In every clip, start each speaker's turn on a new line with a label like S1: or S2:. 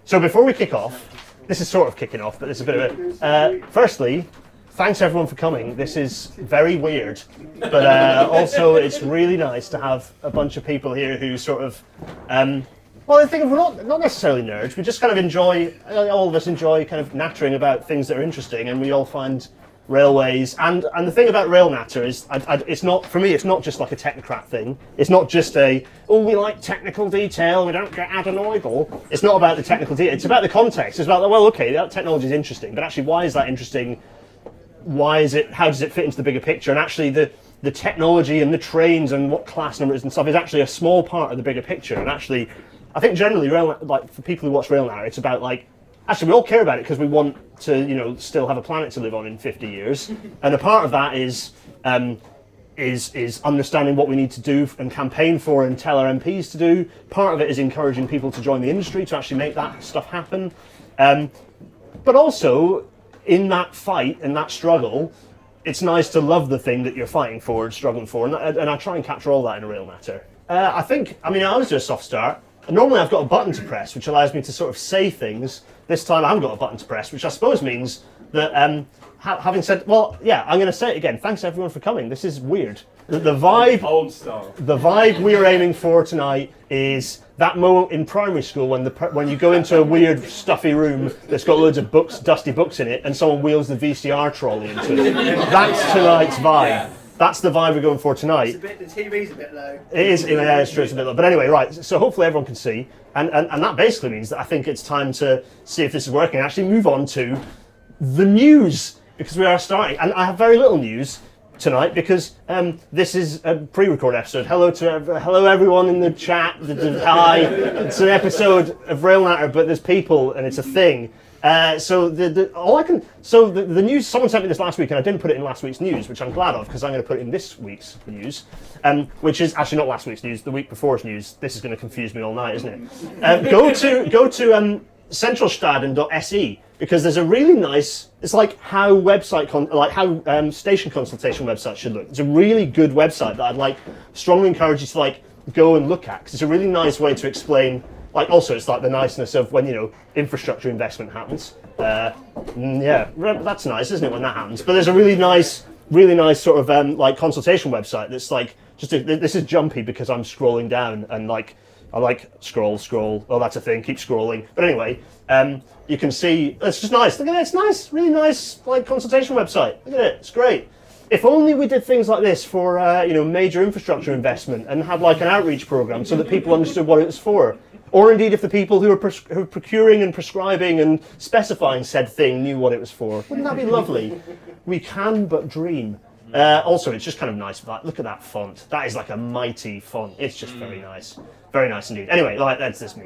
S1: So before we kick off, this is sort of kicking off, but it's a bit of it. Firstly, thanks everyone for coming. This is very weird, but also it's really nice to have a bunch of people here who sort of, well, I think we're not necessarily nerds. We just kind of enjoy, all of us enjoy kind of nattering about things that are interesting, and we all find railways. And the thing about rail natter is, it's not, for me, it's not just like a technocrat thing. It's not just we like technical detail, we don't get adenoidal. It's not about the technical detail, it's about the context. It's about, well, okay, that technology is interesting, but actually why is that interesting? Why is it, how does it fit into the bigger picture? And actually the technology and the trains and what class numbers and stuff is actually a small part of the bigger picture. And actually, I think generally, like for people who watch Rail Natter, it's about like, actually we all care about it because we want to, still have a planet to live on in 50 years. And a part of that is understanding what we need to do and campaign for and tell our MPs to do. Part of it is encouraging people to join the industry to actually make that stuff happen. But also, in that fight, in that struggle, it's nice to love the thing that you're fighting for and struggling for, and I try and capture all that in a Rail Natter. I always do a soft start. Normally I've got a button to press, which allows me to sort of say things. This time I haven't got a button to press, which I suppose means that, having said, well, yeah, I'm going to say it again. Thanks everyone for coming. This is weird. The vibe we are aiming for tonight is that moment in primary school when you go into a weird stuffy room that's got loads of books, dusty books in it, and someone wheels the VCR trolley into it. That's tonight's vibe. Yeah. That's the vibe we're going for tonight.
S2: The TV's a bit low.
S1: It is, yeah, it's true, it's a bit low. But anyway, right, so hopefully everyone can see. And that basically means that I think it's time to see if this is working and actually move on to the news, because we are starting. And I have very little news tonight because this is a pre-record episode. Hello everyone in the chat. Hi, it's an episode of Rail Natter, but there's people and it's a thing. So the news, someone sent me this last week and I didn't put it in last week's news, which I'm glad of because I'm going to put it in this week's news, which is actually not last week's news, the week before's news. This is going to confuse me all night, isn't it? Go to centralstaden.se because there's a really nice, it's like how station consultation websites should look. It's a really good website that I'd strongly encourage you to go and look at because it's a really nice way to explain. Also, it's like the niceness of when, infrastructure investment happens. Yeah, that's nice, isn't it, when that happens? But there's a really nice sort of consultation website that's this is jumpy because I'm scrolling down and I scroll. Oh, that's a thing, keep scrolling. But anyway, you can see, it's just nice. Look at it, it's nice, really nice consultation website. Look at it, it's great. If only we did things like this for, major infrastructure investment and had an outreach program so that people understood what it was for. Or indeed, if the people who are procuring and prescribing and specifying said thing knew what it was for. Wouldn't that be lovely? We can but dream. Also, it's just kind of nice. Look at that font. That is like a mighty font. It's just very nice. Very nice indeed. Anyway, that's just me.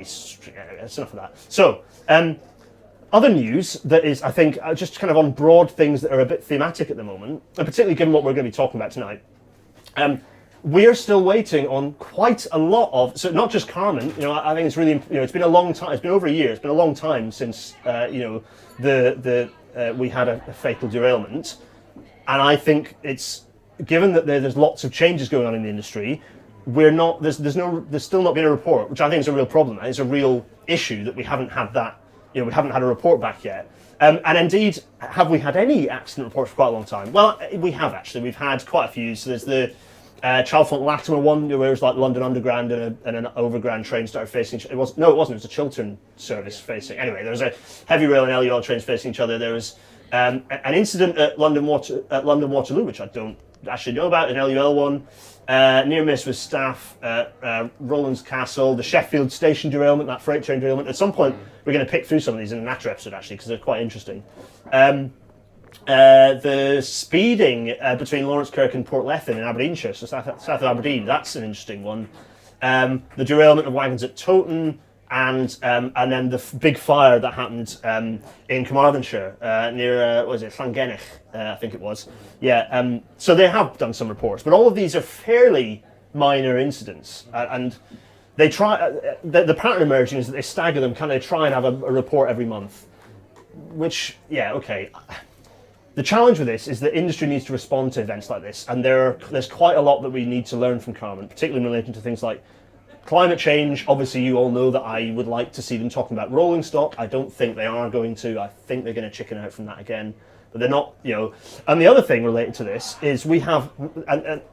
S1: That's enough of that. So, other news that is, I think, just kind of on broad things that are a bit thematic at the moment, and particularly given what we're going to be talking about tonight. We're still waiting on quite a lot of, so not just Carmen, I think it's really, it's been a long time, it's been over a year, it's been a long time since, we had a fatal derailment. And I think it's, given that there's lots of changes going on in the industry, there's still not been a report, which I think is a real problem. It's a real issue that we haven't had that, we haven't had a report back yet. And indeed, have we had any accident reports for quite a long time? Well, we have actually, we've had quite a few. So there's the Chalfont Latimer one, where it was London Underground and an overground train started facing. It wasn't. It was a Chiltern service facing. Anyway, there was a heavy rail and LUL trains facing each other. There was an incident at London Waterloo, which I don't actually know about, an LUL one. Near miss with staff at Rowlands Castle, the Sheffield station derailment, that freight train derailment. At some point, we're going to pick through some of these in a Natter episode actually, because they're quite interesting. The speeding between Lawrence Kirk and Port Lethen in Aberdeenshire, so south of Aberdeen, that's an interesting one. The derailment of wagons at Towton, and then the big fire that happened in Carmarthenshire near, Llangennych, I think it was. Yeah, so they have done some reports, but all of these are fairly minor incidents, and they try. The pattern emerging is that they stagger them, kind of try and have a report every month, which, yeah, okay. The challenge with this is that industry needs to respond to events like this, and there's quite a lot that we need to learn from Carmen, particularly relating to things like Climate change, obviously you all know that I would like to see them talking about rolling stock. I don't think they are going to. I think they're going to chicken out from that again. But they're not, And the other thing related to this is we have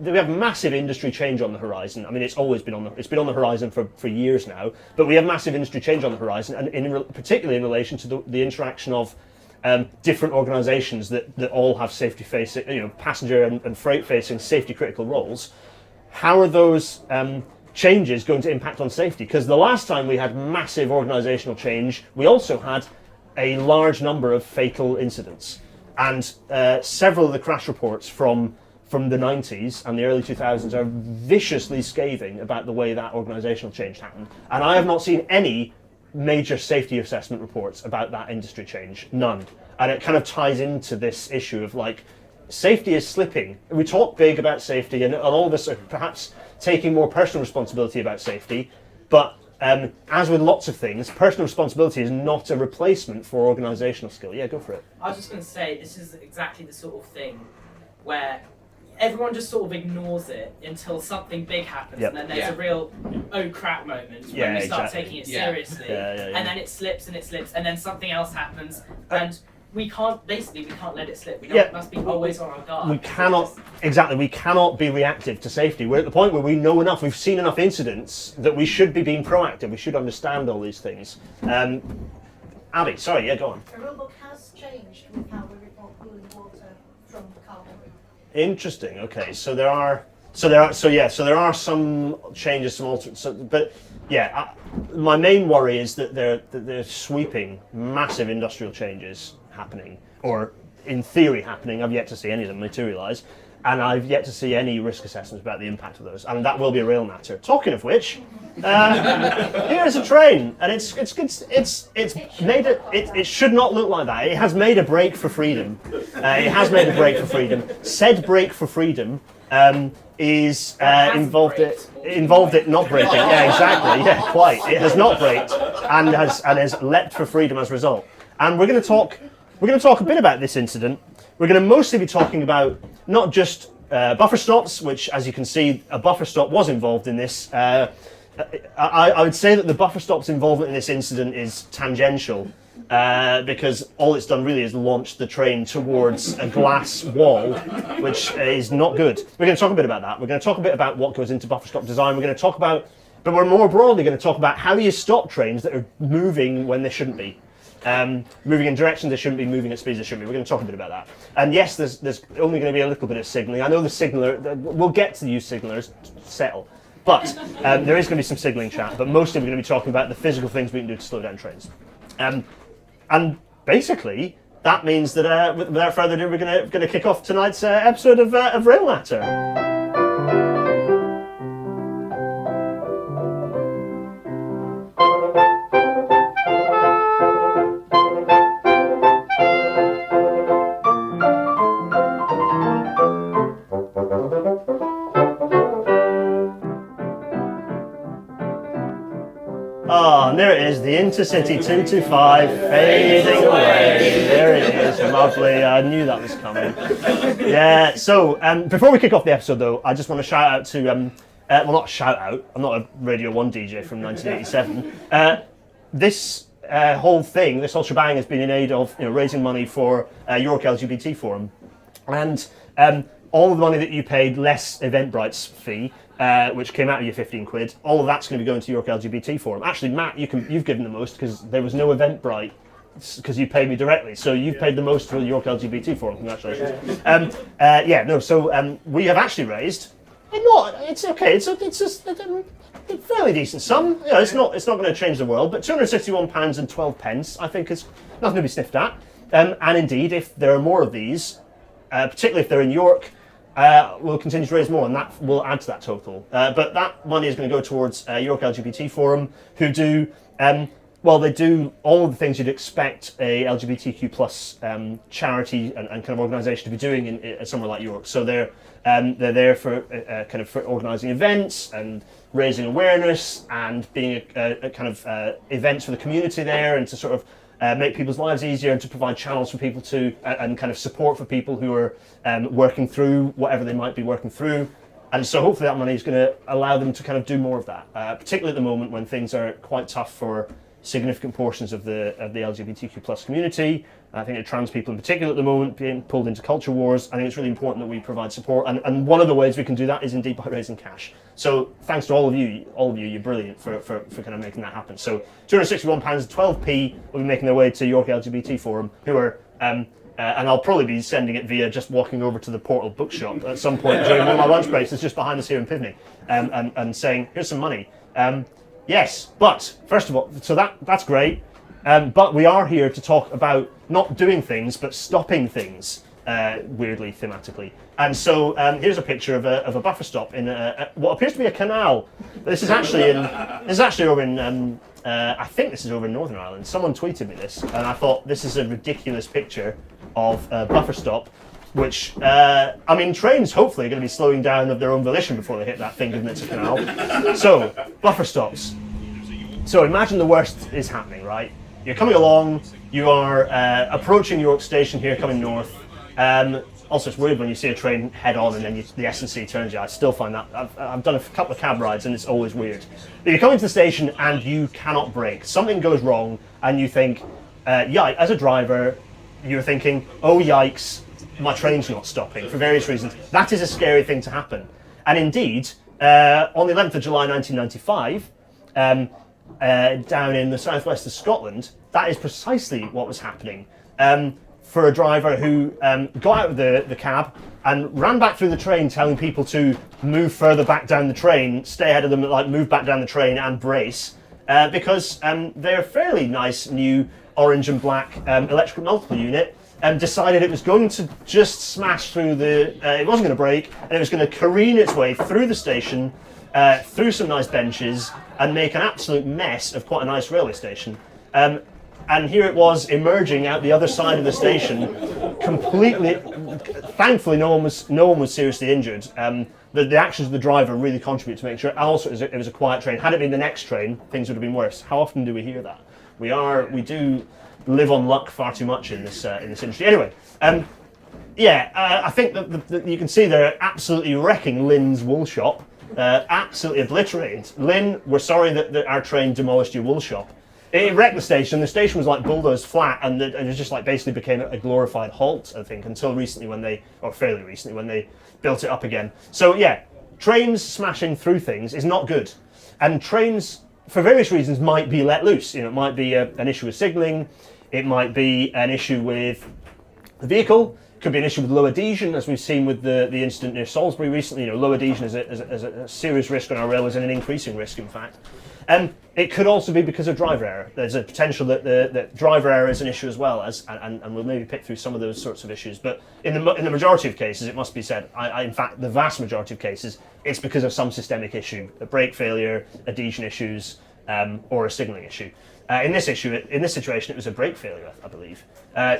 S1: massive industry change on the horizon. I mean, it's always been on the horizon for years now. But we have massive industry change on the horizon, and particularly in relation to the interaction of different organisations that all have safety facing, passenger and freight facing safety critical roles. How are those changes going to impact on safety? Because the last time we had massive organisational change, we also had a large number of fatal incidents. And several of the crash reports from the 90s and the early 2000s are viciously scathing about the way that organisational change happened. And I have not seen any major safety assessment reports about that industry change. None. And it kind of ties into this issue of safety is slipping. We talk big about safety, and all of us are perhaps taking more personal responsibility about safety, but as with lots of things, personal responsibility is not a replacement for organisational skill. Yeah, go for it.
S2: I was just going to say, this is exactly the sort of thing where everyone just sort of ignores it until something big happens, and then there's a real oh crap moment when we start taking it seriously, and then it slips, and then something else happens, and we can't let it slip. We must be always on our guard.
S1: We cannot be reactive to safety. We're at the point where we know enough, we've seen enough incidents that we should be being proactive. We should understand all these things. Abby, sorry, go on.
S3: The rulebook has changed with how we report cooling water from carbon.
S1: Interesting. Okay, so there are some changes, some alterations, but my main worry is that they're sweeping massive industrial changes happening, or in theory happening. I've yet to see any of them materialise, and I've yet to see any risk assessments about the impact of those, and that will be a real matter. Talking of which, here's a train, and it should not look like that. It has made a break for freedom. Said break for freedom is involved it not breaking. Yeah, exactly. Yeah, quite. It has not braked and has leapt for freedom as a result. And we're going to talk a bit about this incident. We're going to mostly be talking about not just buffer stops, which, as you can see, a buffer stop was involved in this. I would say that the buffer stop's involvement in this incident is tangential, because all it's done really is launch the train towards a glass wall, which is not good. We're going to talk a bit about that. We're going to talk a bit about what goes into buffer stop design. We're going to talk about, but we're more broadly going to talk about how you stop trains that are moving when they shouldn't be. Moving in directions they shouldn't be, moving at speeds they shouldn't be. We're going to talk a bit about that. And yes, there's only going to be a little bit of signalling. I know the signaller, we'll get to use signallers, settle. But there is going to be some signalling chat, but mostly we're going to be talking about the physical things we can do to slow down trains. And basically, that means that without further ado, we're going to kick off tonight's episode of Rail Natter. And there it is, the Intercity 225 fading away. There it is, lovely. I knew that was coming. Yeah, so before we kick off the episode though, I just want to shout out to, well, not shout out, I'm not a Radio 1 DJ from 1987. This whole thing, this whole shebang has been in aid of raising money for York LGBT Forum. And all of the money that you paid, less Eventbrite's fee, which came out of your 15 quid, all of that's going to be going to York LGBT Forum. Actually, Matt, you've given the most because there was no Eventbrite, because you paid me directly. So you've paid the most for the York LGBT Forum. Congratulations. So we have actually raised. It's okay. It's just a fairly decent sum. It's not going to change the world, but £261.12, I think, is nothing to be sniffed at. And indeed, if there are more of these, particularly if they're in York, we'll continue to raise more, and that will add to that total. But that money is going to go towards York LGBT Forum, who do, they do all of the things you'd expect a LGBTQ plus charity and kind of organisation to be doing in somewhere like York. So they're there for for organising events and raising awareness and being a kind of events for the community there, and to sort of make people's lives easier, and to provide channels for people to and kind of support for people who are working through whatever they might be working through. And so hopefully that money is going to allow them to kind of do more of that, particularly at the moment when things are quite tough for significant portions of the LGBTQ plus community. I think that trans people in particular at the moment being pulled into culture wars. I think it's really important that we provide support, and one of the ways we can do that is indeed by raising cash. So thanks to all of you, you're brilliant for kind of making that happen. So £261.12p will be making their way to York LGBT Forum, who are and I'll probably be sending it via just walking over to the Portal bookshop at some point during one of my lunch breaks. It's just behind us here in Pivni, and saying, here's some money. Yes, but first of all, so that's great. But we are here to talk about not doing things, but stopping things, weirdly, thematically. And so here's a picture of a buffer stop in what appears to be a canal. This is actually over in, I think this is over in Northern Ireland. Someone tweeted me this, and I thought this is a ridiculous picture of a buffer stop, which, I mean, trains hopefully are going to be slowing down of their own volition before they hit that thing, given it's a canal. So, buffer stops. So imagine the worst is happening, right? You're coming along, you are approaching York Station here, coming north. Also, it's weird when you see a train head on and then the S&C turns you. I still find that, I've done a couple of cab rides and it's always weird. But you're coming to the station and you cannot brake. Something goes wrong and you think, yikes, as a driver, you're thinking, oh yikes, my train's not stopping for various reasons. That is a scary thing to happen. And indeed, on the 11th of July 1995, down in the southwest of Scotland, that is precisely what was happening. For a driver who got out of the cab and ran back through the train telling people to move further back down the train, stay ahead of them, like move back down the train and brace, because their fairly nice new orange and black electrical multiple unit decided it was going to just smash through it wasn't going to brake, and it was going to careen its way through the station, through some nice benches, and make an absolute mess of quite a nice railway station. And here it was emerging out the other side of the station, completely. Thankfully, no one was seriously injured. The actions of the driver really contribute to make sure. Also, it was a quiet train. Had it been the next train, things would have been worse. How often do we hear that? We do live on luck far too much in this industry. Anyway, I think that you can see they're absolutely wrecking Lynn's wool shop. Absolutely obliterated. Lynn, we're sorry that our train demolished your wool shop. It wrecked the station. The station was like bulldozed flat, and it just like basically became a glorified halt, I think, until recently fairly recently when they built it up again. So yeah, trains smashing through things is not good, and trains, for various reasons, might be let loose. You know, it might be an issue with signalling, it might be an issue with the vehicle. Could be an issue with low adhesion, as we've seen with the incident near Salisbury recently. You know, low adhesion is a serious risk on our railways, and an increasing risk, in fact. It could also be because of driver error. There's a potential that driver error is an issue as well, and we'll maybe pick through some of those sorts of issues. But in the majority of cases, it must be said, in fact, the vast majority of cases, it's because of some systemic issue, a brake failure, adhesion issues, or a signalling issue. In this situation, it was a brake failure, I believe.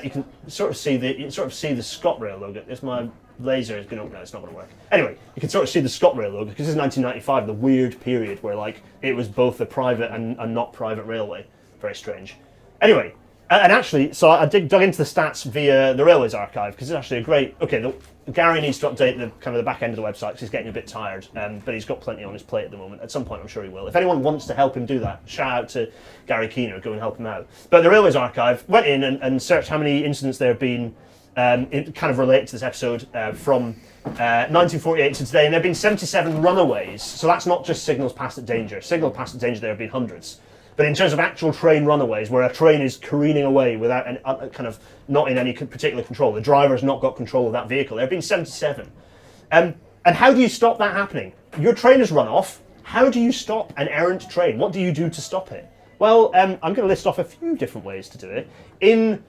S1: You can sort of see the ScotRail logo. There's my laser is going to. No, it's not going to work. Anyway, you can sort of see the ScotRail logo because this is 1995, the weird period where like it was both a private and not private railway. Very strange. Anyway, and actually, so I dug into the stats via the Railways Archive because it's actually a great. Okay, Gary needs to update the back end of the website because he's getting a bit tired, but he's got plenty on his plate at the moment. At some point, I'm sure he will. If anyone wants to help him do that, shout out to Gary Keener, go and help him out. But the Railways Archive went in and searched how many incidents there have been kind of related to this episode from 1948 to today, and there have been 77 runaways. So that's not just signals passed at danger. Signal passed at danger, there have been hundreds. But in terms of actual train runaways, where a train is careening away without kind of not in any particular control, the driver's not got control of that vehicle, there have been 77. And how do you stop that happening? Your train has run off. How do you stop an errant train? What do you do to stop it? Well, I'm going to list off a few different ways to do it in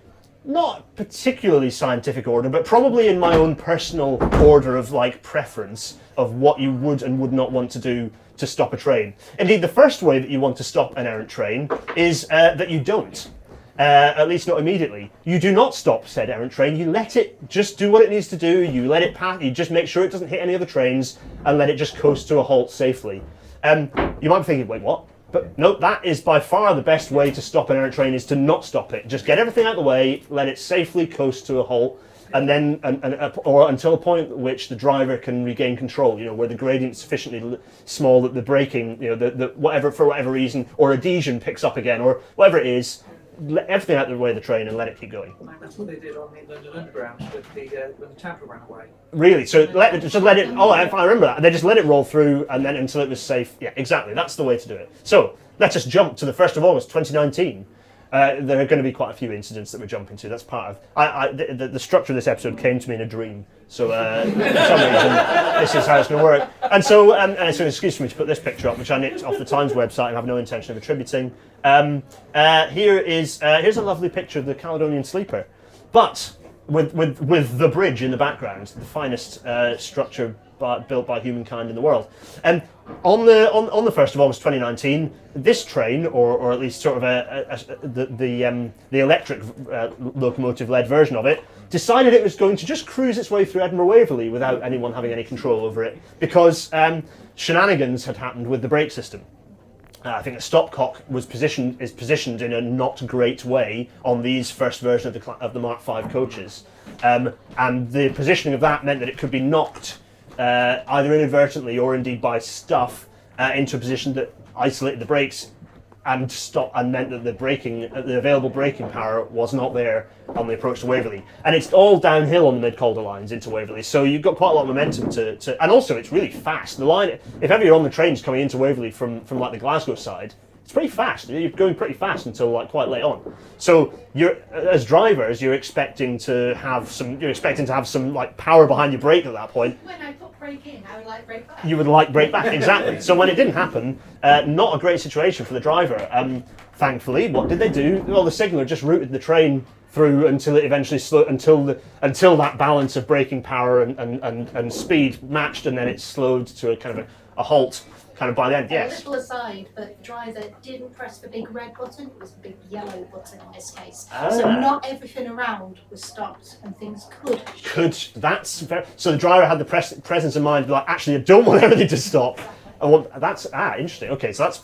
S1: not particularly scientific order, but probably in my own personal order of like preference of what you would and would not want to do to stop a train. Indeed, the first way that you want to stop an errant train is that you don't, at least not immediately. You do not stop said errant train. You let it just do what it needs to do. You let it pass. You just make sure it doesn't hit any other trains and let it just coast to a halt safely. You might be thinking, wait, what? But no, that is by far the best way to stop an errant train, is to not stop it. Just get everything out of the way, let it safely coast to a halt, and then or until a point at which the driver can regain control. Where the gradient's sufficiently small that the braking, the whatever for whatever reason, or adhesion picks up again, or whatever it is. Let everything out of the way of the train and let it keep going.
S4: That's what they did on the London Underground with when the Tampa ran away.
S1: Really? So let it. Oh, I remember that. They just let it roll through, and then until it was safe. Yeah, exactly. That's the way to do it. So let's just jump to the 1st of August, 2019. There are going to be quite a few incidents that we're jumping to. That's part of. The structure of this episode came to me in a dream. So for some reason, this is how it's going to work. And so it's an excuse for me to put this picture up, which I nicked off the Times website and have no intention of attributing. Here's a lovely picture of the Caledonian Sleeper, but with the bridge in the background, the finest structure built by humankind in the world. And on the 1st of August 2019, this train, or at least sort of the electric locomotive-led version of it, decided it was going to just cruise its way through Edinburgh Waverley without anyone having any control over it, because shenanigans had happened with the brake system. I think the stopcock is positioned in a not great way on these first version of the Mark V coaches, and the positioning of that meant that it could be knocked either inadvertently or indeed by stuff into a position that isolated the brakes and meant that the available braking power was not there on the approach to Waverley. And it's all downhill on the mid-Calder lines into Waverley, so you've got quite a lot of momentum to and also it's really fast. The line, if ever you're on the trains coming into Waverley from like the Glasgow side, it's pretty fast. You're going pretty fast until like quite late on. So as drivers, you're expecting to have some like power behind your brake at that point.
S3: When I put brake in, I would like brake back.
S1: You would like brake back, exactly. So when it didn't happen, not a great situation for the driver. Thankfully, what did they do? Well, the signaller just routed the train through until it eventually slowed, until that balance of braking power and speed matched, and then it slowed to a kind of a halt. Kind of by the end, yes.
S3: A little aside, but the driver didn't press the big red button, it was the big yellow button in this case. So not everything around was stopped and things so the driver had the presence of mind to be like, actually, I don't want everything to stop. That's interesting. Okay, so that's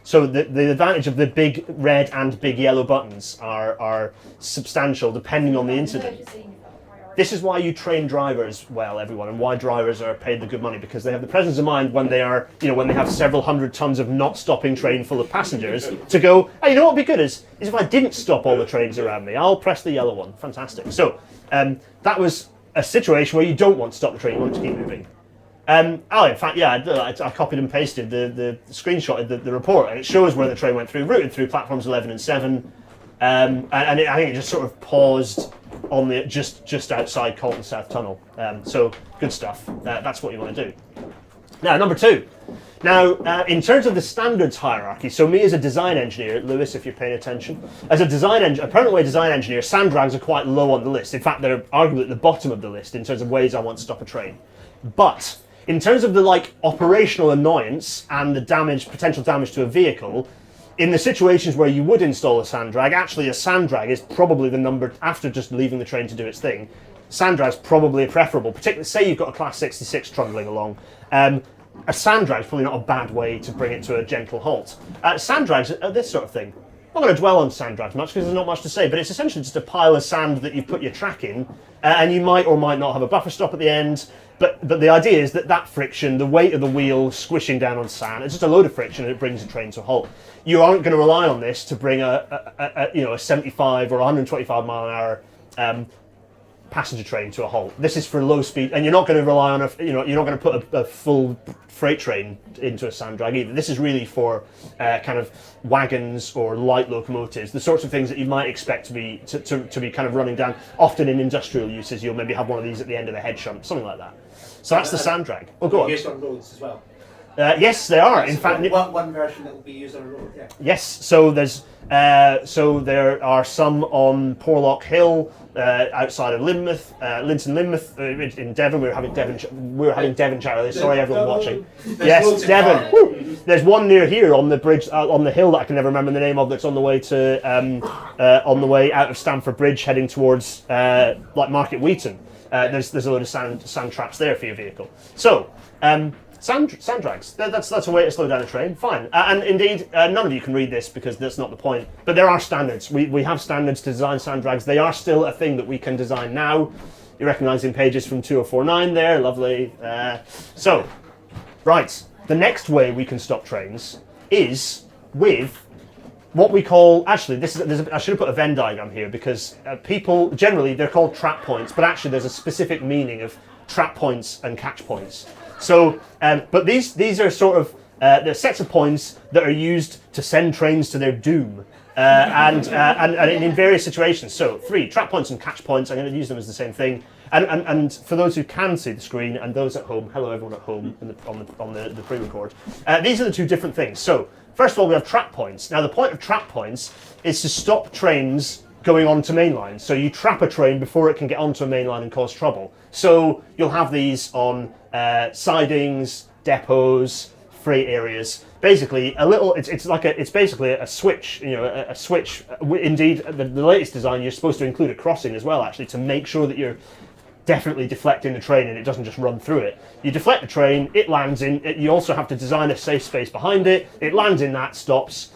S3: so the advantage of the big red and big yellow buttons are substantial depending on the incident. This is why you train drivers well, everyone, and why drivers are paid the good money, because they have the presence of mind when they are, when they have several hundred tons of not stopping train full of passengers to go, hey, you know what would be good is if I didn't stop all the trains around me, I'll press the yellow one. Fantastic. So that was a situation where you don't want to stop the train, you want it to keep moving. In fact, yeah, I copied and pasted the screenshot of the report, and it shows where the train went through, routed through platforms 11 and 7, I think it just sort of paused on the just outside Colton South Tunnel. So good stuff. That's what you want to do. Now, number 2. Now, in terms of the standards hierarchy, so me as a design engineer, Lewis, if you're paying attention, as a Runaway design engineer, sand drags are quite low on the list. In fact, they're arguably at the bottom of the list in terms of ways I want to stop a train. But in terms of the operational annoyance and the potential damage to a vehicle, in the situations where you would install a sand drag, actually a sand drag is probably the number, after just leaving the train to do its thing, sand drag's probably preferable, particularly say you've got a class 66 trundling along. A sand drag's probably not a bad way to bring it to a gentle halt. Sand drags are this sort of thing. I'm not going to dwell on sand drags much because there's not much to say, but it's essentially just a pile of sand that you've put your track in, and you might or might not have a buffer stop at the end. But the idea is that friction, the weight of the wheel squishing down on sand, it's just a load of friction and it brings a train to a halt. You aren't going to rely on this to bring a 75 or 125 mile an hour passenger train to a halt. This is for low speed, and you're not going to rely on you're not going to put a full freight train into a sand drag either. This is really for kind of wagons or light locomotives, the sorts of things that you might expect to be kind of running down. Often in industrial uses, you'll maybe have one of these at the end of the head shunt, something like that. So that's the sand drag. Oh, go on.
S5: Used on roads as well.
S1: Yes, they are. In fact,
S5: one version that will be used on a road. Yeah.
S1: Yes. So there are some on Porlock Hill outside of Linton Lynmouth in Devon. We were having Devonshire earlier. Sorry, everyone watching. Yes, Devon. Woo. There's one near here on the bridge on the hill that I can never remember the name of. That's on the way out of Stamford Bridge, heading towards Market Wheaton. There's a load of sand traps there for your vehicle. So. Sand drags. That's a way to slow down a train. Fine. And indeed, none of you can read this because that's not the point. But there are standards. We have standards to design sand drags. They are still a thing that we can design now. You're recognising pages from 2049 there, lovely. So, right, the next way we can stop trains is with what we call, actually, I should have put a Venn diagram here because people, generally, they're called trap points, but actually there's a specific meaning of trap points and catch points. So, but these are sort of, they're sets of points that are used to send trains to their doom. And in various situations. So 3 trap points and catch points. I'm going to use them as the same thing. And for those who can see the screen and those at home, hello everyone at home on the pre-record. These are the 2 different things. So first of all, we have trap points. Now the point of trap points is to stop trains going onto main lines. So you trap a train before it can get onto a main line and cause trouble. So you'll have these on sidings, depots, freight areas. Basically, it's basically a switch. A switch. Indeed, the latest design, you're supposed to include a crossing as well, actually, to make sure that you're definitely deflecting the train and it doesn't just run through it. You deflect the train, it lands in. You also have to design a safe space behind it. It lands in that, stops.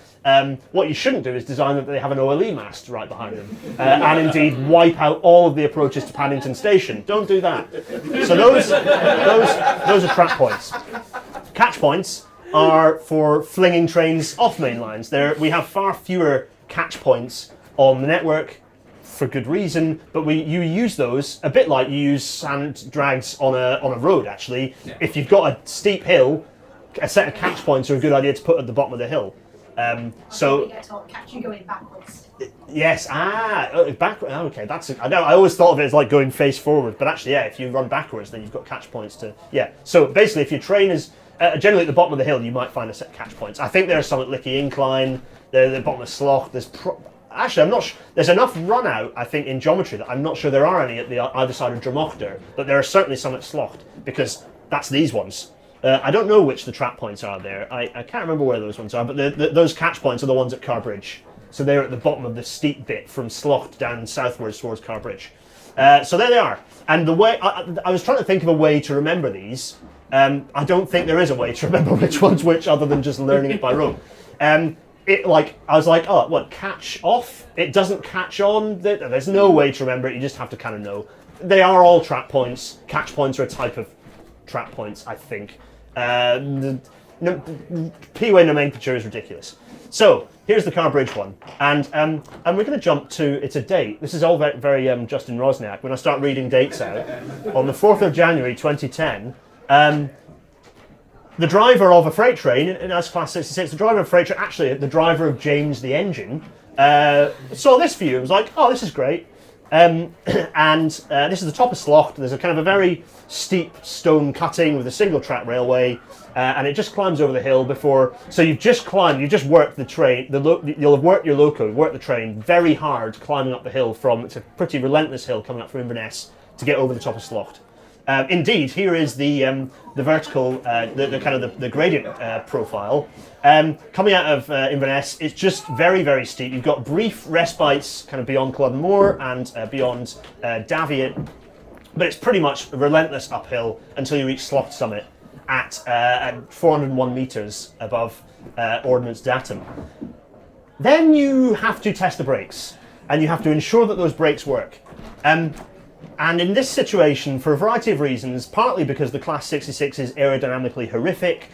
S1: What you shouldn't do is design that they have an OLE mast right behind them, and indeed wipe out all of the approaches to Paddington Station. Don't do that. So those are trap points. Catch points are for flinging trains off main lines. We have far fewer catch points on the network, for good reason, but you use those a bit like you use sand drags on a road, actually. Yeah. If you've got a steep hill, a set of catch points are a good idea to put at the bottom of the hill. So
S3: you get to catch you going backwards.
S1: Yes, backward. Okay, I know. I always thought of it as like going face forward, but actually, yeah, if you run backwards, then you've got catch points to. Yeah. So basically, if your train is generally at the bottom of the hill, you might find a set of catch points. I think there's some at Licky Incline. They're at the bottom of Slop. Actually, I'm not sure. There's enough run out, I think, in geometry that I'm not sure there are any at the either side of Dromochter, but there are certainly some at Slop because that's these ones. I don't know which the trap points are there. I can't remember where those ones are, but those catch points are the ones at Carbridge. So they're at the bottom of the steep bit from Slot down southwards towards Carbridge. So there they are. And the way I was trying to think of a way to remember these. I don't think there is a way to remember which one's which other than just learning it by rote. I was like, oh, what, catch off? It doesn't catch on. There's no way to remember it. You just have to kind of know. They are all trap points. Catch points are a type of trap points, I think. P-way nomenclature is ridiculous. So here's the Carbridge one, and we're going to jump to, it's a date. This is all very, very Justin Rosniak. When I start reading dates out, on the 4th of January 2010, the driver of a freight train, in as class 66, the driver of a freight train, actually the driver of James the engine, saw this view and was like, oh, this is great. And this is the top of Slot. There's a kind of a very steep stone cutting with a single track railway, and it just climbs over the hill before. So you've just climbed, you've just worked the train. You'll have worked your loco, worked the train very hard climbing up the hill it's a pretty relentless hill coming up from Inverness to get over the top of Slot. Indeed, here is the vertical, the kind of the gradient profile. Coming out of Inverness, it's just very, very steep. You've got brief respites kind of beyond Cluddenmore and beyond Daviot, but it's pretty much a relentless uphill until you reach Slot Summit at 401 metres above Ordnance Datum. Then you have to test the brakes, and you have to ensure that those brakes work. And in this situation, for a variety of reasons, partly because the Class 66 is aerodynamically horrific,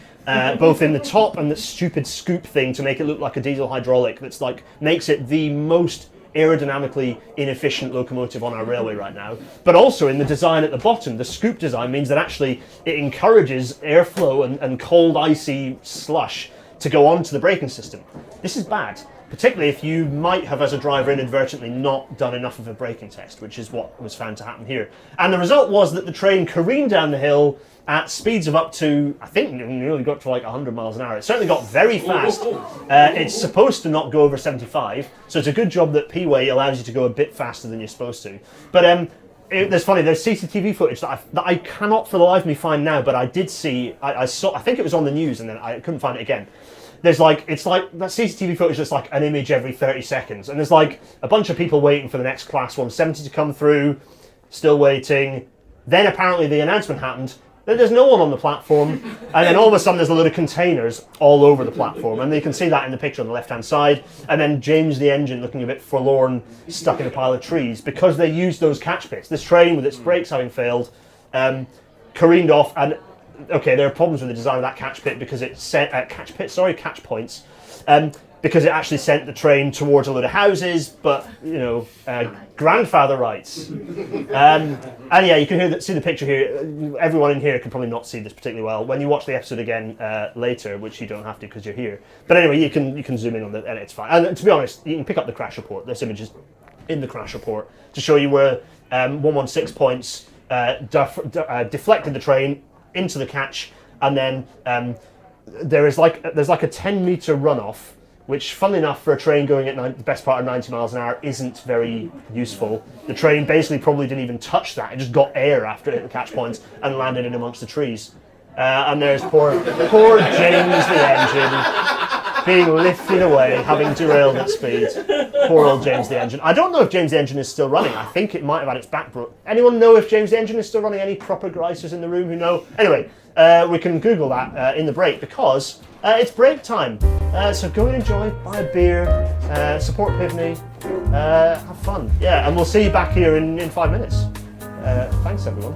S1: both in the top and the stupid scoop thing to make it look like a diesel hydraulic that's like makes it the most aerodynamically inefficient locomotive on our railway right now, but also in the design at the bottom. The scoop design means that actually it encourages airflow and cold, icy slush to go onto the braking system. This is bad. Particularly if you might have, as a driver, inadvertently not done enough of a braking test, which is what was found to happen here. And the result was that the train careened down the hill at speeds of up to, I think, nearly got to like 100 miles an hour. It certainly got very fast. It's supposed to not go over 75, so it's a good job that P-way allows you to go a bit faster than you're supposed to. But there's CCTV footage that I cannot for the life of me find now, but I did see, I think it was on the news and then I couldn't find it again. It's like that CCTV footage that's like an image every 30 seconds. And there's like a bunch of people waiting for the next Class 170 to come through, still waiting. Then apparently the announcement happened, There's no one on the platform, and then all of a sudden there's a load of containers all over the platform, and you can see that in the picture on the left-hand side, and then James the engine looking a bit forlorn, stuck in a pile of trees, because they used those catch pits. This train, with its brakes having failed, careened off, and okay, there are problems with the design of that catch pit because it sent catch points, because it actually sent the train towards a load of houses. But you know, grandfather rights, and yeah, you can see the picture here. Everyone in here can probably not see this particularly well. When you watch the episode again later, which you don't have to because you're here. But anyway, you can zoom in on it, and it's fine. And to be honest, you can pick up the crash report. This image is in the crash report to show you where 116 points deflected the train into the catch, and then there's like a 10-meter runoff, which, funnily enough, for a train going at the best part of 90 miles an hour, isn't very useful. The train basically probably didn't even touch that; it just got air after it hit the catch points and landed in amongst the trees. And there's poor James the engine being lifted away, having derailed at speed. Poor old James the engine. I don't know if James the engine is still running. I think it might have had its back broke. Anyone know if James the engine is still running? Any proper greisers in the room who know? Anyway, we can Google that in the break, because it's break time. So go and enjoy, buy a beer, support Pivni, have fun. Yeah, and we'll see you back here in 5 minutes. Thanks, everyone.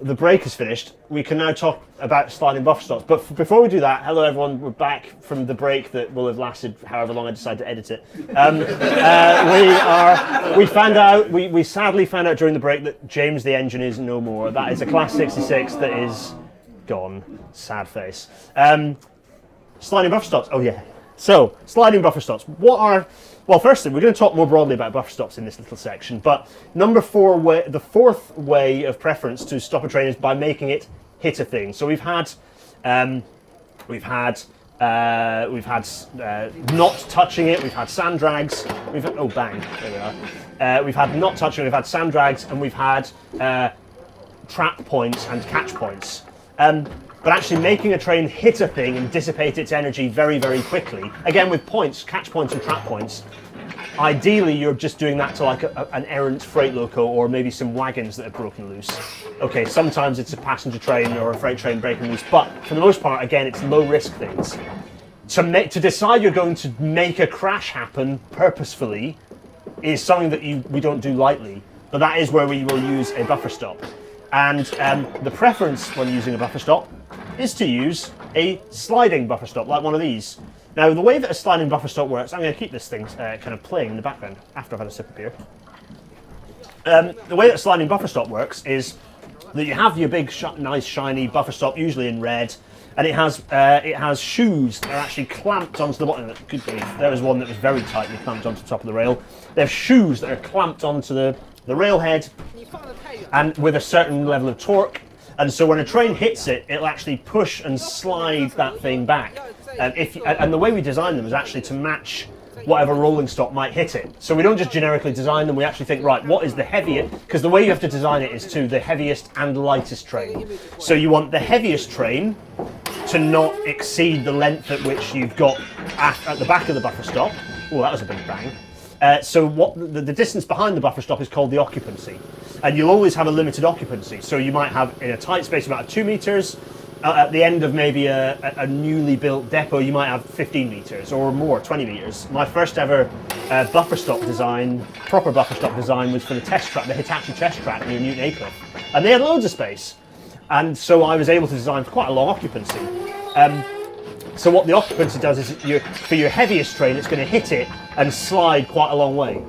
S1: The break is finished. We can now talk about sliding buffer stops. But before we do that, hello everyone. We're back from the break that will have lasted however long I decide to edit it. We sadly found out during the break that James the engine is no more. That is a Class 66 that is gone. Sad face. Sliding buffer stops. Oh yeah. So sliding buffer stops. Well, firstly, we're going to talk more broadly about buffer stops in this little section, but the fourth way of preference to stop a train is by making it hit a thing. So we've had not touching it, we've had sand drags, oh bang, there we are. We've had not touching it, we've had sand drags, and we've had trap points and catch points. But actually making a train hit a thing and dissipate its energy very, very quickly, again with points, catch points and trap points, ideally you're just doing that to like an errant freight loco or maybe some wagons that have broken loose. Okay, sometimes it's a passenger train or a freight train breaking loose, but for the most part, again, it's low risk things. To decide you're going to make a crash happen purposefully is something that we don't do lightly, but that is where we will use a buffer stop. And the preference when using a buffer stop is to use a sliding buffer stop, like one of these. Now, the way that a sliding buffer stop works, I'm going to keep this thing kind of playing in the background after I've had a sip of beer. The way that a sliding buffer stop works is that you have your big, nice, shiny buffer stop, usually in red, and it has shoes that are actually clamped onto the bottom. Good grief, there was one that was very tightly clamped onto the top of the rail. They have shoes that are clamped onto the rail head, and with a certain level of torque. And so when a train hits it, it'll actually push and slide that thing back. And the way we design them is actually to match whatever rolling stock might hit it. So we don't just generically design them, we actually think, right, what is the heaviest? Because the way you have to design it is to the heaviest and lightest train. So you want the heaviest train to not exceed the length at which you've got at the back of the buffer stop. Oh, that was a big bang. So what the distance behind the buffer stop is called the occupancy, and you'll always have a limited occupancy. So you might have, in a tight space, about 2 meters. At the end of maybe a newly built depot, you might have 15 meters or more, 20 meters. My first ever buffer stop design, proper buffer stop design, was for the test track, the Hitachi test track near Newton Aycliffe, and they had loads of space, and so I was able to design for quite a long occupancy. So what the occupancy does is, for your heaviest train, it's going to hit it and slide quite a long way.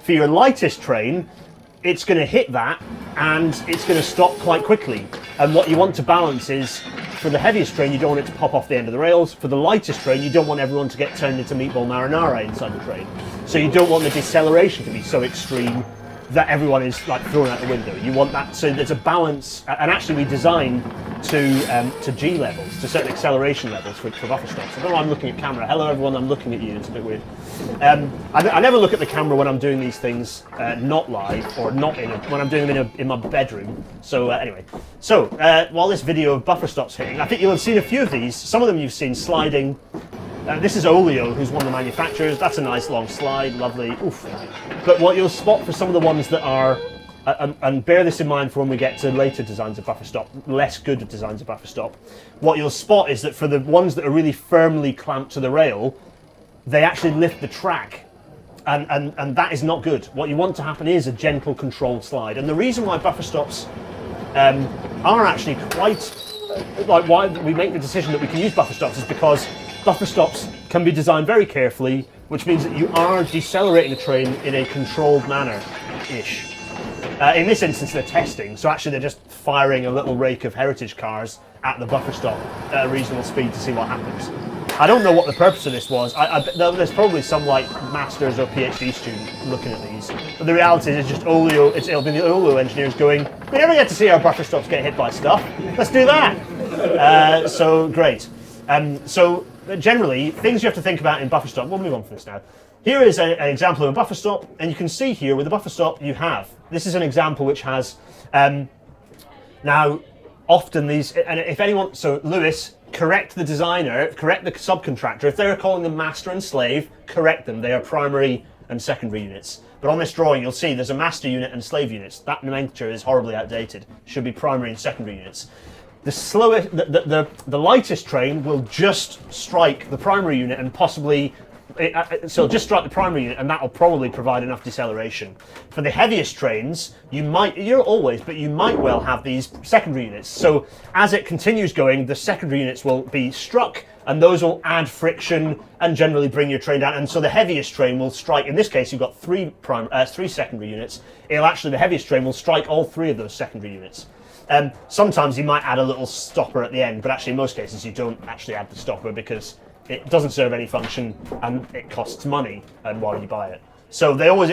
S1: For your lightest train, it's going to hit that and it's going to stop quite quickly. And what you want to balance is, for the heaviest train, you don't want it to pop off the end of the rails. For the lightest train, you don't want everyone to get turned into meatball marinara inside the train. So you don't want the deceleration to be so extreme that everyone is like thrown out the window. You want that, so there's a balance, and actually we design to G levels, to certain acceleration levels for buffer stops. I don't know why I'm looking at camera. Hello everyone, I'm looking at you, it's a bit weird. I never look at the camera when I'm doing these things not live, or not when I'm doing them in my bedroom. So anyway, while this video of buffer stops hitting, I think you'll have seen a few of these. Some of them you've seen sliding This is Olio, who's one of the manufacturers. That's a nice long slide, lovely. Oof. But what you'll spot for some of the ones that are, and bear this in mind for when we get to later designs of buffer stop, less good designs of buffer stop, what you'll spot is that for the ones that are really firmly clamped to the rail, they actually lift the track. And that is not good. What you want to happen is a gentle controlled slide. And the reason why buffer stops are actually quite, like why we make the decision that we can use buffer stops is because buffer stops can be designed very carefully, which means that you are decelerating the train in a controlled manner-ish. In this instance, they're testing, so actually they're just firing a little rake of heritage cars at the buffer stop at a reasonable speed to see what happens. I don't know what the purpose of this was. There's probably some like master's or PhD student looking at these. But the reality is it's just Olio, it'll be the Olio engineers going, we never get to see our buffer stops get hit by stuff. Let's do that. So great. So generally, things you have to think about in buffer stop, we'll move on from this now. Here is an example of a buffer stop, and you can see here with the buffer stop you have. This is an example which has, now often these, and if anyone, so Lewis, correct the designer, correct the subcontractor. If they're calling them master and slave, correct them. They are primary and secondary units. But on this drawing, you'll see there's a master unit and slave units. That nomenclature is horribly outdated. Should be primary and secondary units. The slowest, the lightest train will just strike the primary unit and possibly, so just strike the primary unit and that will probably provide enough deceleration. For the heaviest trains, you might well have these secondary units. So as it continues going, the secondary units will be struck and those will add friction and generally bring your train down. And so the heaviest train will strike, in this case you've got three secondary units. The heaviest train will strike all three of those secondary units. Sometimes you might add a little stopper at the end, but actually in most cases you don't actually add the stopper because it doesn't serve any function and it costs money while you buy it. So they always,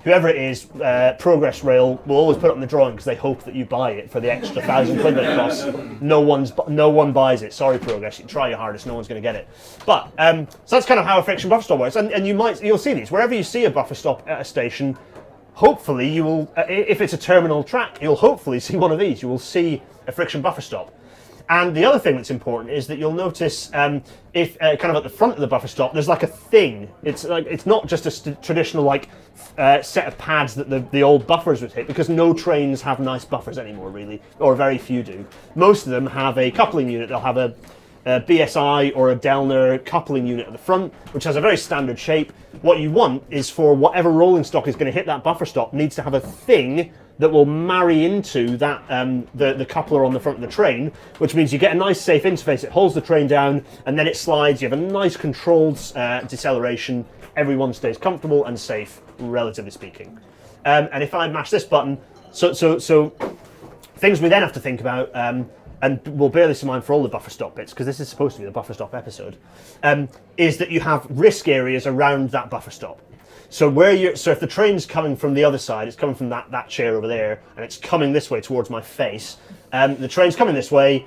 S1: whoever it is, Progress Rail will always put it on the drawing because they hope that you buy it for the extra £1,000 that it costs. No one buys it. Sorry, Progress. You try your hardest. No one's going to get it. But so that's kind of how a friction buffer stop works. And you'll see these wherever you see a buffer stop at a station. Hopefully you will, if it's a terminal track, you'll hopefully see one of these. You will see a friction buffer stop. And the other thing that's important is that you'll notice if kind of at the front of the buffer stop, there's like a thing. It's not just a traditional like set of pads that the old buffers would hit, because no trains have nice buffers anymore, really, or very few do. Most of them have a coupling unit. They'll have a BSI or a Delner coupling unit at the front, which has a very standard shape. What you want is for whatever rolling stock is going to hit that buffer stop needs to have a thing that will marry into that the coupler on the front of the train, which means you get a nice safe interface. It holds the train down and then it slides. You have a nice controlled deceleration. Everyone stays comfortable and safe, relatively speaking. And if I mash this button, so things we then have to think about, and we'll bear this in mind for all the buffer stop bits, because this is supposed to be the buffer stop episode, is that you have risk areas around that buffer stop. So if the train's coming from the other side, it's coming from that chair over there, and it's coming this way towards my face. The train's coming this way,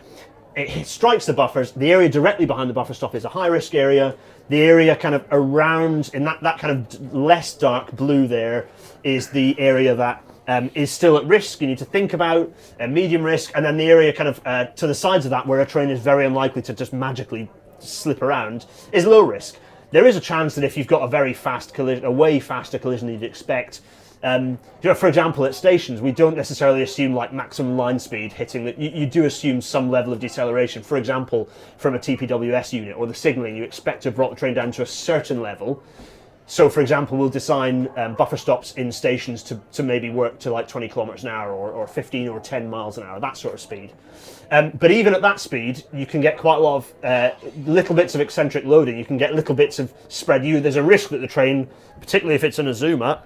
S1: it strikes the buffers. The area directly behind the buffer stop is a high risk area. The area kind of around, in that kind of less dark blue there, is the area that is still at risk. You need to think about medium risk, and then the area kind of to the sides of that, where a train is very unlikely to just magically slip around, is low risk. There is a chance that if you've got a very fast collision, a way faster collision than you'd expect, for example, at stations, we don't necessarily assume like maximum line speed hitting. That you do assume some level of deceleration. For example, from a TPWS unit or the signalling, you expect to have brought the train down to a certain level. So, for example, we'll design buffer stops in stations to maybe work to like 20 kilometers an hour or 15 or 10 miles an hour, that sort of speed. But even at that speed, you can get quite a lot of little bits of eccentric loading. You can get little bits of spread. There's a risk that the train, particularly if it's an Azuma,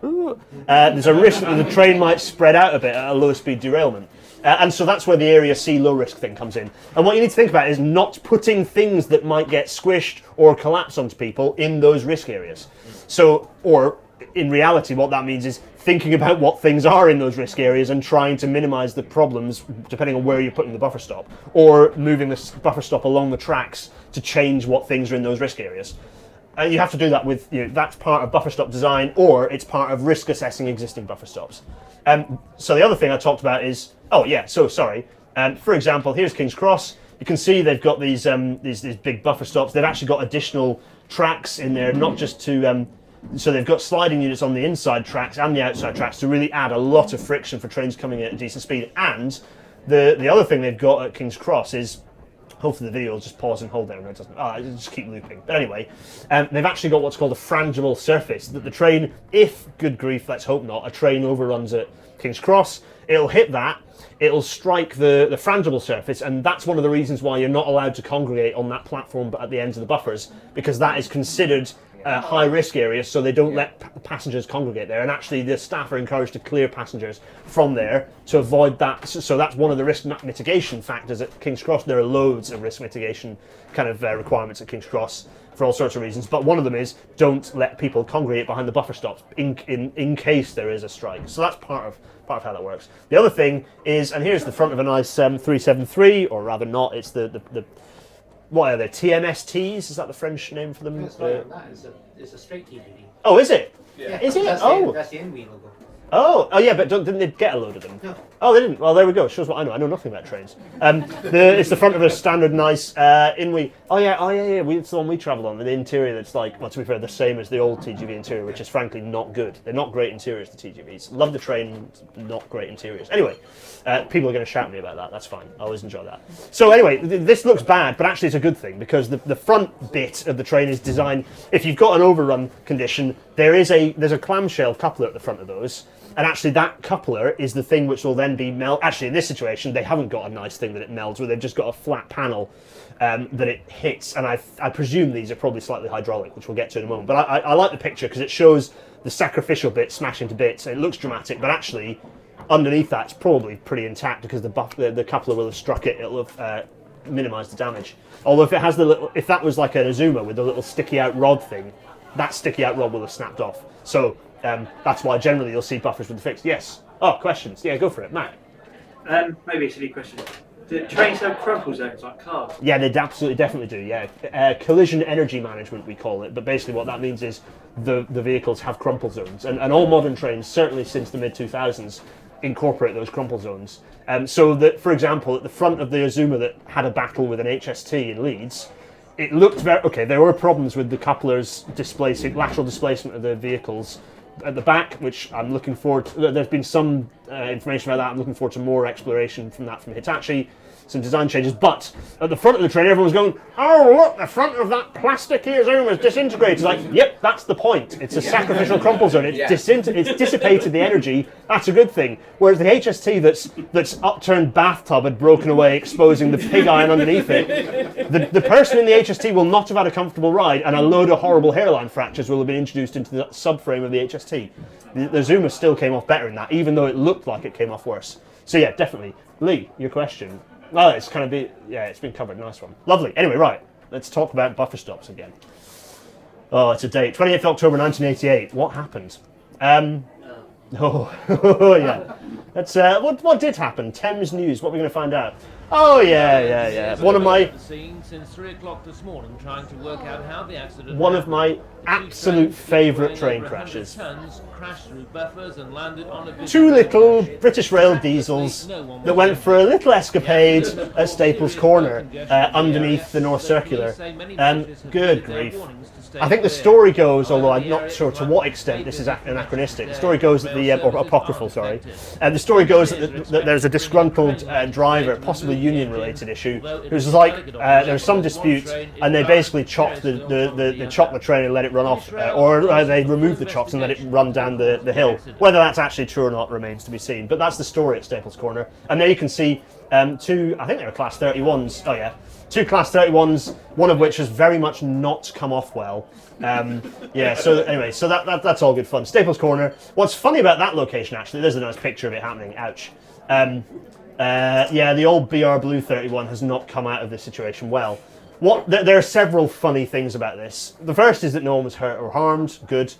S1: there's a risk that the train might spread out a bit at a low speed derailment. And so that's where the area C low risk thing comes in. And what you need to think about is not putting things that might get squished or collapse onto people in those risk areas. So, or in reality, what that means is thinking about what things are in those risk areas and trying to minimize the problems depending on where you're putting the buffer stop, or moving the buffer stop along the tracks to change what things are in those risk areas. You have to do that with, that's part of buffer stop design, or it's part of risk assessing existing buffer stops. So the other thing I talked about is, for example, here's King's Cross. you can see they've got these big buffer stops. They've actually got additional tracks in there, not just to so they've got sliding units on the inside tracks and the outside tracks to really add a lot of friction for trains coming at a decent speed. And the other thing they've got at King's Cross is, hopefully the video will just pause and hold there and it doesn't. It'll just keep looping. But anyway, they've actually got what's called a frangible surface, that the train, if, good grief, let's hope not, a train overruns at King's Cross, it'll hit that, it'll strike the frangible surface, and that's one of the reasons why you're not allowed to congregate on that platform but at the ends of the buffers, because that is considered a high risk area, so they don't let passengers congregate there, and actually the staff are encouraged to clear passengers from there to avoid that. So that's one of the risk mitigation factors at King's Cross. There are loads of risk mitigation kind of requirements at King's Cross for all sorts of reasons, but one of them is don't let people congregate behind the buffer stops in case there is a strike. So that's part of how that works. The other thing is, and here's the front of a nice 373, or rather not, it's the what are they, TMSTs? Is that the French name for them?
S5: It's not that. It's a straight TGV.
S1: Oh, is it?
S5: Yeah.
S1: Is it?
S5: That's
S1: Oh.
S5: the end wheel logo.
S1: Oh, yeah, but didn't they get a load of them?
S5: No.
S1: Oh, they didn't. Well, there we go. Shows what I know. I know nothing about trains. It's the front of a standard nice in-wheel. Oh yeah. It's the one we travelled on. The interior that's like, well, to be fair, the same as the old TGV interior, which is frankly not good. They're not great interiors, the TGVs. Love the train, not great interiors. Anyway, people are going to shout at me about that. That's fine. I always enjoy that. So anyway, this looks bad, but actually it's a good thing, because the front bit of the train is designed. If you've got an overrun condition, there's a clamshell coupler at the front of those. And actually that coupler is the thing which will then be Actually, in this situation, they haven't got a nice thing that it melds with. They've just got a flat panel that it hits. And I presume these are probably slightly hydraulic, which we'll get to in a moment. But I like the picture because it shows the sacrificial bit smash into bits. It looks dramatic, but actually underneath that's probably pretty intact, because the coupler will have struck it. It'll have minimised the damage. Although if it has if that was like an Azuma with the little sticky out rod thing, that sticky out rod will have snapped off. So that's why generally you'll see buffers with the fixed. Yes. Oh, questions? Yeah, go for it, Matt.
S4: Maybe a silly question. Do trains have crumple zones like cars?
S1: Yeah, they absolutely definitely do. Yeah, collision energy management we call it. But basically, what that means is the vehicles have crumple zones, and all modern trains, certainly since the mid 2000s, incorporate those crumple zones. So that, for example, at the front of the Azuma that had a battle with an HST in Leeds, it looked very okay. There were problems with the couplers lateral displacement of the vehicles at the back, which I'm looking forward to. There's been some information about that. I'm looking forward to more exploration from Hitachi, some design changes. But at the front of the train, everyone was going, "Oh, look, the front of that plasticky Azuma is disintegrated." Like, yep, that's the point. It's a sacrificial crumple zone. It's dissipated the energy. That's a good thing. Whereas the HST that's upturned bathtub had broken away, exposing the pig iron underneath it. The person in the HST will not have had a comfortable ride, and a load of horrible hairline fractures will have been introduced into the subframe of the HST. The Zuma still came off better in that, even though it looked like it came off worse. So yeah, definitely. Lee, your question. Well, it's it's been covered. Nice one. Lovely. Anyway, right. Let's talk about buffer stops again. Oh, it's a date. 28th October 1988. What happened? Yeah. That's what did happen? Thames News. What are we going to find out? Oh yeah. One of my
S6: since 3 o'clock this morning, trying to work out how the accident.
S1: One of my absolute favourite train crashes.
S6: Crashed through buffers and landed on a
S1: two little British Rail diesels that went for a little escapade at Staples Corner underneath the North Circular. Good grief. I think the story goes, although I'm not sure to what extent this is anachronistic, the story goes that or apocryphal, sorry. The story goes that there's a disgruntled driver, possibly union-related issue, who's like, there was some dispute, and they basically chopped the train and let it run off, or they removed the chocks and let it run down the hill. Whether that's actually true or not remains to be seen, but that's the story at Staples Corner. And there you can see two, I think they were Class 31s, oh yeah, two Class 31s, one of which has very much not come off well. So anyway, so that's all good fun. Staples Corner. What's funny about that location, actually, there's a nice picture of it happening, ouch. The old BR Blue 31 has not come out of this situation well. There are several funny things about this. The first is that no one was hurt or harmed, good.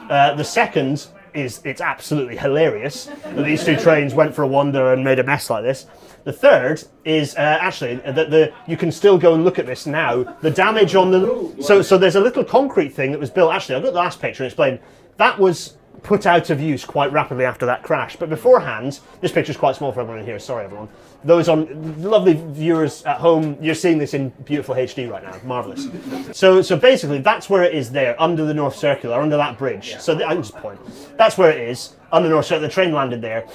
S1: The second is it's absolutely hilarious that these two trains went for a wander and made a mess like this. The third is that you can still go and look at this now. The damage on the so there's a little concrete thing that was built. Actually, I'll go to the last picture and explain. That was put out of use quite rapidly after that crash. But beforehand, this picture's quite small for everyone in here, sorry everyone. Those lovely viewers at home, you're seeing this in beautiful HD right now, marvellous. So basically, that's where it is there, under the North Circular, under that bridge. Yeah. So I can just point. That's where it is, under the North Circular, the train landed there.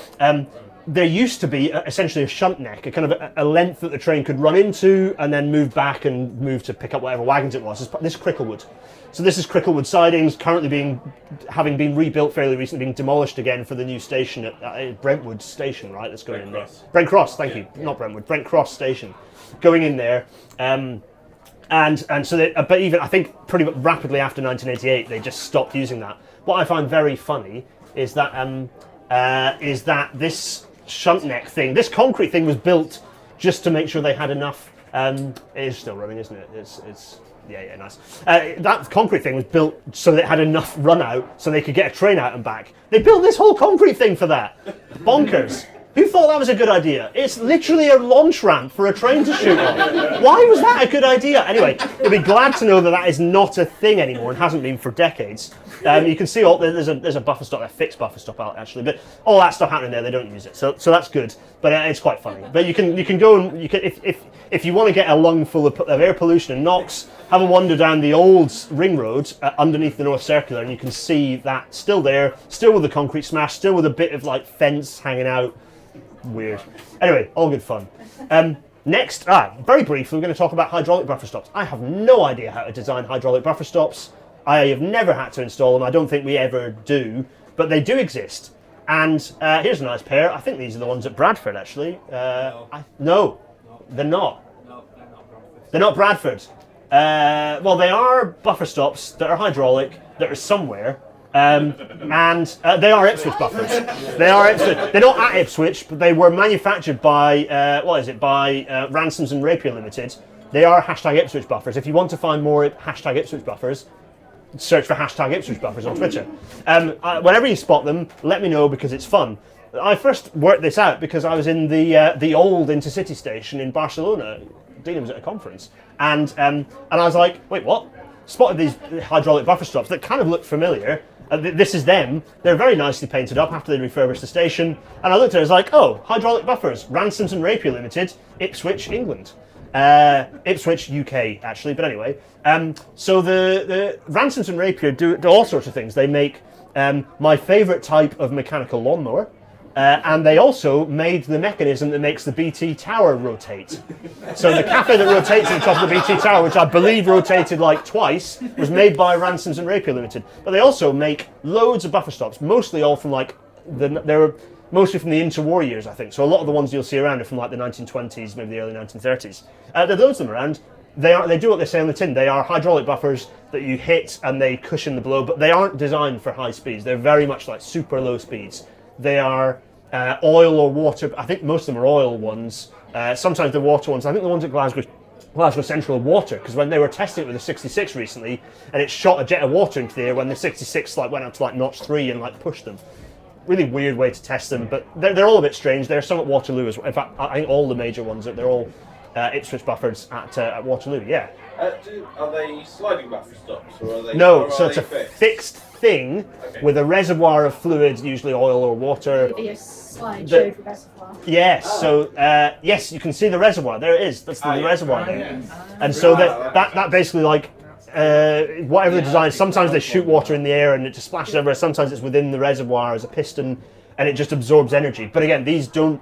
S1: There used to be essentially a shunt neck, a kind of a length that the train could run into and then move back and move to pick up whatever wagons it was. This is Cricklewood. So this is Cricklewood sidings, currently having been rebuilt fairly recently, being demolished again for the new station at Brentwood Station, right? That's going in there. Brent Cross, thank you, not Brentwood, Brent Cross Station, going in there. And so, but even I think pretty rapidly after 1988, they just stopped using that. What I find very funny is that this shunt neck thing, this concrete thing was built just to make sure they had enough. It is still running, isn't it? It's. Yeah, nice. That concrete thing was built so that it had enough run out so they could get a train out and back. They built this whole concrete thing for that. Bonkers. Who thought that was a good idea? It's literally a launch ramp for a train to shoot on. Why was that a good idea? Anyway, you'll be glad to know that that is not a thing anymore and hasn't been for decades. You can see there's a buffer stop, a fixed buffer stop out actually, but all that stuff happening there, they don't use it, so that's good. But it's quite funny. But you can go and if you want to get a lung full of air pollution and NOx, have a wander down the old ring road underneath the North Circular, and you can see that still there, still with the concrete smash, still with a bit of like fence hanging out. Weird. Anyway, all good fun. Next, very briefly, we're going to talk about hydraulic buffer stops. I have no idea how to design hydraulic buffer stops. I have never had to install them. I don't think we ever do, but they do exist. And here's a nice pair. I think these are the ones at Bradford, actually. No, they're not.
S4: No, they're not Bradford.
S1: They're not Bradford. Well, they are buffer stops that are hydraulic, that are somewhere. And they are Ipswich buffers. They are Ipswich. They're not at Ipswich, but they were manufactured by Ransoms and Rapier Limited. They are #Ipswich buffers. If you want to find more #Ipswich buffers, search for #Ipswich buffers on Twitter. Whenever you spot them, let me know because it's fun. I first worked this out because I was in the old Intercity station in Barcelona. Dean was at a conference, and I was like, wait, what? Spotted these hydraulic buffer stops that kind of look familiar. This is them. They're very nicely painted up after they refurbished the station. And I looked at it, I was like, oh, hydraulic buffers, Ransoms and Rapier Limited, Ipswich, England. Ipswich, UK, actually, but anyway. So the Ransoms and Rapier do all sorts of things. They make my favourite type of mechanical lawnmower. And they also made the mechanism that makes the BT tower rotate. So the cafe that rotates at the top of the BT tower, which I believe rotated like twice, was made by Ransoms and Rapier Limited. But they also make loads of buffer stops, mostly all from like they're mostly from the interwar years, I think. So a lot of the ones you'll see around are from like the 1920s, maybe the early 1930s. There are loads of them around. They do what they say on the tin. They are hydraulic buffers that you hit and they cushion the blow, but they aren't designed for high speeds. They're very much like super low speeds. They are oil or water. I think most of them are oil ones. Sometimes they're water ones. I think the ones at Glasgow Central are water, because when they were testing it with the 66 recently, and it shot a jet of water into the air when the 66 went up to Notch 3 and pushed them. Really weird way to test them, but they're all a bit strange. They're some at Waterloo as well. In fact, I think all the major ones, they're all Ipswich buffers at Waterloo, yeah.
S7: Are they sliding buffer stops, or are they?
S1: No, so it's a fixed thing with a reservoir of fluid, usually oil or water.
S3: Maybe a slide showed the reservoir.
S1: Yes, so yes, you can see the reservoir. There it is. That's the reservoir there.
S7: Yeah.
S1: And so that basically whatever the design. Sometimes they shoot water in the air and it just splashes everywhere. Sometimes it's within the reservoir as a piston, and it just absorbs energy. But again, these don't.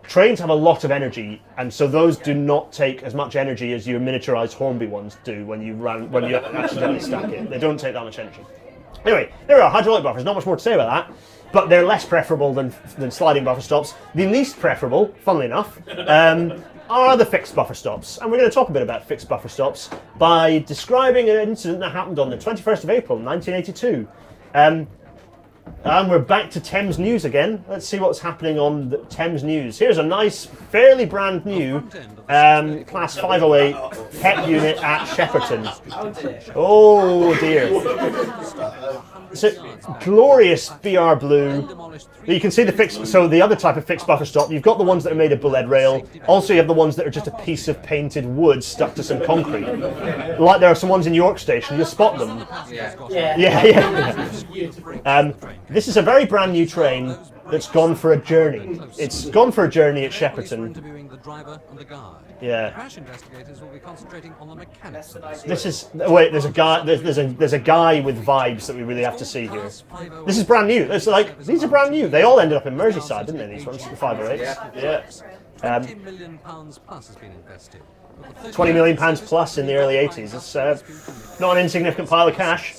S1: Trains have a lot of energy, and so those do not take as much energy as your miniaturized Hornby ones do when you accidentally stack it. They don't take that much energy. Anyway, there are hydraulic buffers. Not much more to say about that, but they're less preferable than sliding buffer stops. The least preferable, funnily enough, are the fixed buffer stops. And we're going to talk a bit about fixed buffer stops by describing an incident that happened on the 21st of April, 1982. And we're back to Thames News again. Let's see what's happening on the Thames News. Here's a nice, fairly brand new Class 508 PEP unit at Shepperton.
S2: Oh dear.
S1: Oh dear. it's a glorious BR blue. You can see the fixed, so the other type of fixed buffer stop, you've got the ones that are made of bullet rail. Also, you have the ones that are just a piece of painted wood stuck to some concrete. Like there are some ones in York Station, you'll spot them. Yeah. This is a very brand new train that's gone for a journey. It's gone for a journey at Shepperton. Yeah. Crash investigators will be concentrating on the mechanics. This is there's a guy. There's a guy with vibes that we really have to see here. This is brand new. It's like these are brand new. They all ended up in Merseyside, didn't they? These ones, the 508s. Yeah. £20 million plus has been invested. £20 million plus in the early 80s. It's not an insignificant pile of cash.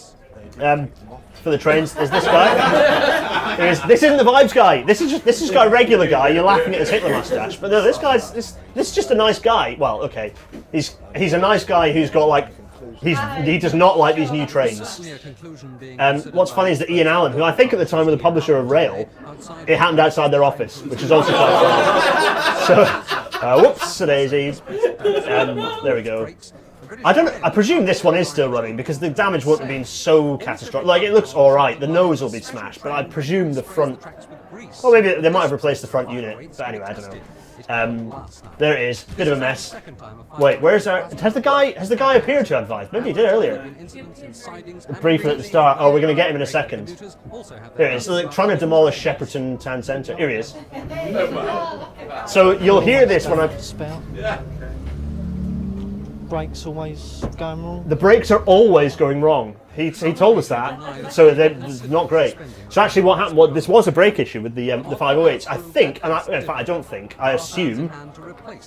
S1: For the trains, there's this guy. This isn't the vibes guy. This is just a regular guy. You're laughing at his Hitler mustache, but no, this is just a nice guy. Well, okay, he's a nice guy who's got like he does not like these new trains. What's funny is that Ian Allen, who I think at the time was the publisher of Rail, it happened outside their office, which is also quite funny. So, whoops, daisy. There we go. I presume this one is still running because the damage won't have been so catastrophic. Like, it looks alright, the nose will be smashed, but I presume the front... Well, maybe they might have replaced the front unit, but anyway, I don't know. There it is, bit of a mess. Wait, where's our... Has the guy appeared to advise? Maybe he did earlier. Briefly at the start. Oh, we're going to get him in a second. Here he is, so trying to demolish Shepperton Town Centre. Here he is. So you'll hear this when I...
S8: Brakes always going wrong?
S1: The brakes are always going wrong. He told us that, so it's not great. So actually what happened was this was a brake issue with the 508s. I think, in fact I don't think, I assume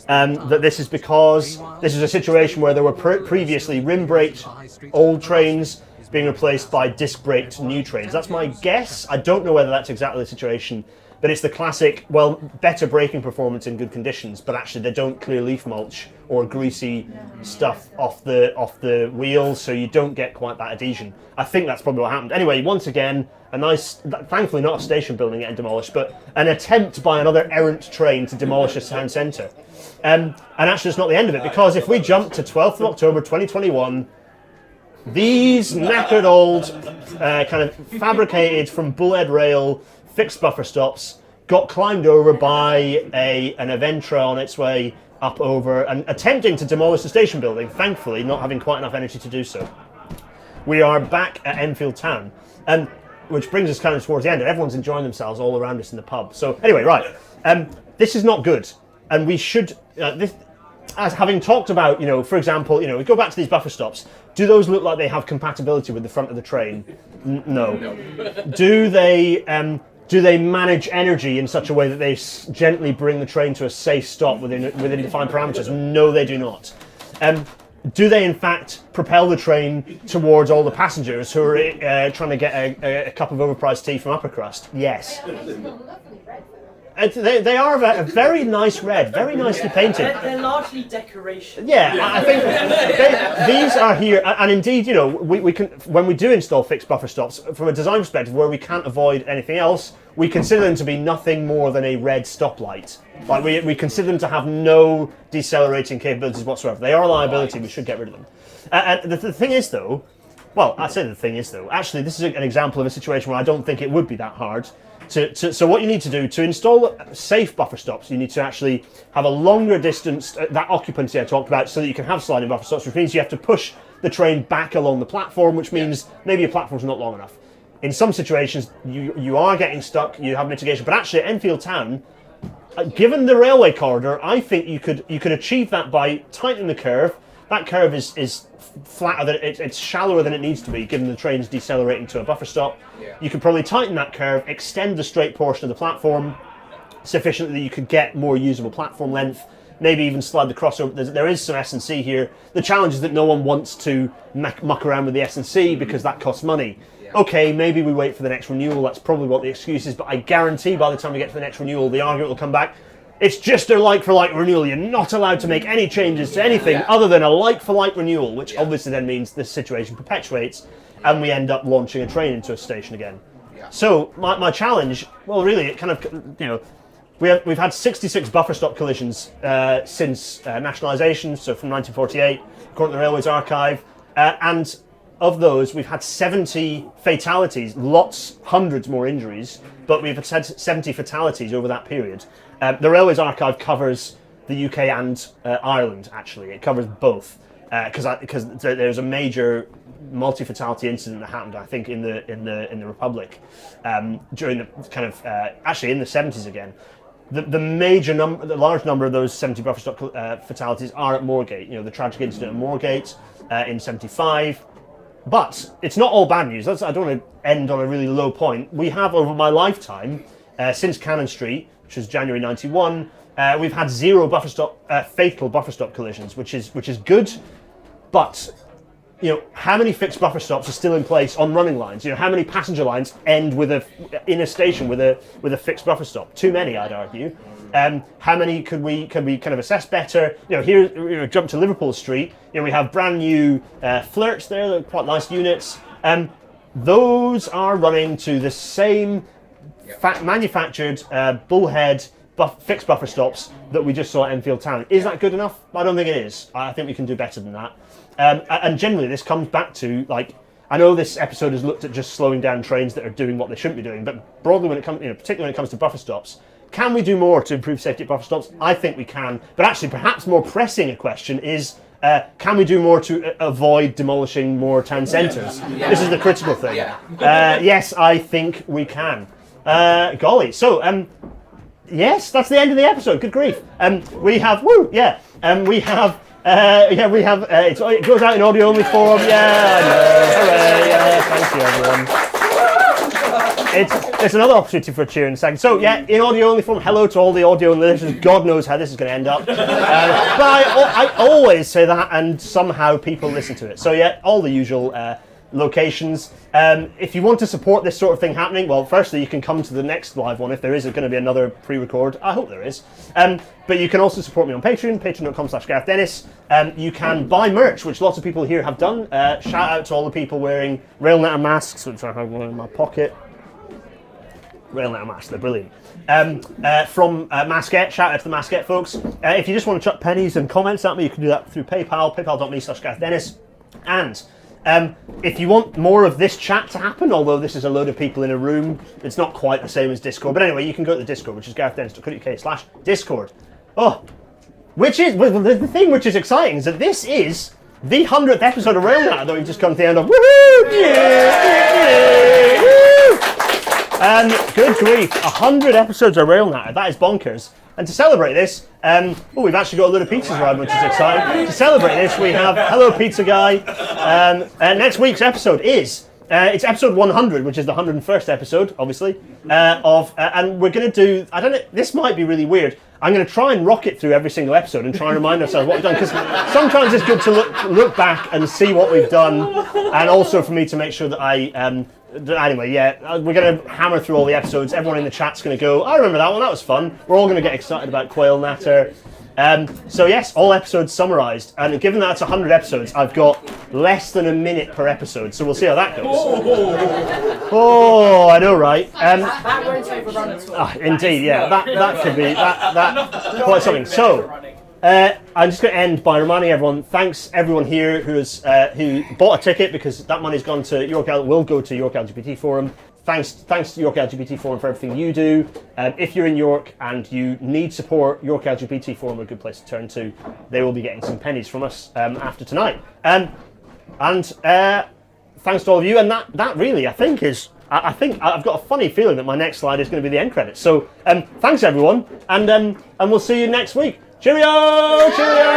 S1: that this is because this is a situation where there were previously rim-braked old trains being replaced by disc-braked new trains. That's my guess. I don't know whether that's exactly the situation. But it's the classic, well, better braking performance in good conditions, but actually they don't clear leaf mulch or greasy stuff off the wheels, so you don't get quite that adhesion. I think that's probably what happened. Anyway, once again, a nice, thankfully not a station building getting demolished, but an attempt by another errant train to demolish a town centre. And actually it's not the end of it, because if we jump to 12th of October 2021, these knackered old, kind of fabricated from bullet rail, fixed buffer stops got climbed over by an Aventra on its way up over and attempting to demolish the station building, thankfully not having quite enough energy to do so. We are back at Enfield Town, which brings us kind of towards the end, and everyone's enjoying themselves all around us in the pub. So anyway, right, this is not good, and we should, as having talked about, for example, we go back to these buffer stops, do those look like they have compatibility with the front of the train? No. Do they manage energy in such a way that they gently bring the train to a safe stop within defined parameters? No, they do not. Do they in fact propel the train towards all the passengers who are trying to get a cup of overpriced tea from Upper Crust? Yes. They are a very nice red, very nicely painted.
S2: They're largely decoration.
S1: Yeah, I think these are here, and indeed, we can, when we do install fixed buffer stops, from a design perspective, where we can't avoid anything else, we consider them to be nothing more than a red stoplight. Like we consider them to have no decelerating capabilities whatsoever. They are a liability. We should get rid of them. And the thing is, though, well, I say the thing is, though, actually, this is an example of a situation where I don't think it would be that hard. So what you need to do to install safe buffer stops, you need to actually have a longer distance, that occupancy I talked about, so that you can have sliding buffer stops, which means you have to push the train back along the platform, which means maybe your platform's not long enough. In some situations, you are getting stuck, you have mitigation, but actually at Enfield Town, given the railway corridor, I think you could achieve that by tightening the curve. That curve is flatter, it's shallower than it needs to be, given the train's decelerating to a buffer stop. Yeah. You could probably tighten that curve, extend the straight portion of the platform sufficiently that you could get more usable platform length, maybe even slide the crossover. There is some S&C here. The challenge is that no one wants to muck around with the S&C because that costs money. Yeah. Okay, maybe we wait for the next renewal, that's probably what the excuse is, but I guarantee by the time we get to the next renewal, the argument will come back. It's just a like-for-like renewal. You're not allowed to make any changes to anything other than a like-for-like renewal, which obviously then means this situation perpetuates and we end up launching a train into a station again. Yeah. So my challenge, well, really, it kind of, we've had 66 buffer stop collisions since nationalisation, so from 1948, according to the Railways Archive, and of those, we've had 70 fatalities, hundreds more injuries, but we've had 70 fatalities over that period. The Railways Archive covers the UK and Ireland, actually. It covers both, because there's a major multi-fatality incident that happened, I think, in the Republic during the kind of actually in the 70s again. The large number of those 70 buffer stock fatalities are at Moorgate. You know, the tragic incident at Moorgate in 75. But it's not all bad news. I don't want to end on a really low point. We have, over my lifetime, since Cannon Street, which was January 91, we've had 0 fatal buffer stop collisions, which is good. But you know, how many fixed buffer stops are still in place on running lines? You know, how many passenger lines end in a station with a fixed buffer stop? Too many, I'd argue. How many could we kind of assess better? You know, here, jump to Liverpool Street. You know, we have brand new flirts there. They're quite nice units. Those are running to the same manufactured bullhead fixed buffer stops that we just saw at Enfield Town. Is that good enough? I don't think it is. I think we can do better than that. And generally, this comes back to, like, I know this episode has looked at just slowing down trains that are doing what they shouldn't be doing, but broadly, when it comes, particularly when it comes to buffer stops, can we do more to improve safety at buffer stops? I think we can. But actually, perhaps more pressing a question is, can we do more to avoid demolishing more town centres? Yeah. This is the critical thing. Yeah. Yes, I think we can. Golly. So, yes, that's the end of the episode. Good grief. We have, we have. It goes out in audio only form. Yeah, I know. Hooray! Yeah, thank you, everyone. It's another opportunity for a cheer in a second. So yeah, in audio only form. Hello to all the audio only listeners. God knows how this is going to end up. But I always say that, and somehow people listen to it. So yeah, all the usual locations. If you want to support this sort of thing happening, well, firstly, you can come to the next live one if there is going to be another pre-record. I hope there is. But you can also support me on Patreon, patreon.com/GarethDennis. You can buy merch, which lots of people here have done. Shout out to all the people wearing Railnetter masks, which I have one in my pocket. Railnetter masks, they're brilliant. From Masket, shout out to the Masket folks. If you just want to chuck pennies and comments at me, you can do that through PayPal, paypal.me/GarethDennis. And if you want more of this chat to happen, although this is a load of people in a room, it's not quite the same as Discord. But anyway, you can go to the Discord, which is garethdennis.co.uk/Discord. Oh, which is the thing which is exciting is that this is the 100th episode of Railnetter that we've just come to the end of. Woohoo! Yeah! Woo! Good grief, 100 episodes of Railnetter. That is bonkers. And to celebrate this, we've actually got a load of pizzas around, which is exciting. To celebrate this, we have Hello Pizza Guy. Next week's episode is it's episode 100, which is the 101st episode, obviously. And we're going to do, I don't know, this might be really weird. I'm going to try and rock it through every single episode and try and remind ourselves what we've done, because sometimes it's good to look back and see what we've done, and also for me to make sure that anyway, yeah, we're going to hammer through all the episodes. Everyone in the chat's going to go, I remember that one, that was fun. We're all going to get excited about Quail Natter. So yes, all episodes summarised. And given that it's 100 episodes, I've got less than a minute per episode. So we'll see how that goes. Oh, I know, right?
S2: That won't overrun at all.
S1: Indeed, yeah. That could be that quite something. So I'm just going to end by reminding everyone, thanks everyone here who bought a ticket, because that money's gone to will go to York LGBT Forum. Thanks to York LGBT Forum for everything you do. If you're in York and you need support, York LGBT Forum are a good place to turn to. They will be getting some pennies from us after tonight. And thanks to all of you. And that really, I think I've got a funny feeling that my next slide is going to be the end credits. So thanks everyone, and we'll see you next week. Cheerio! Cheerio!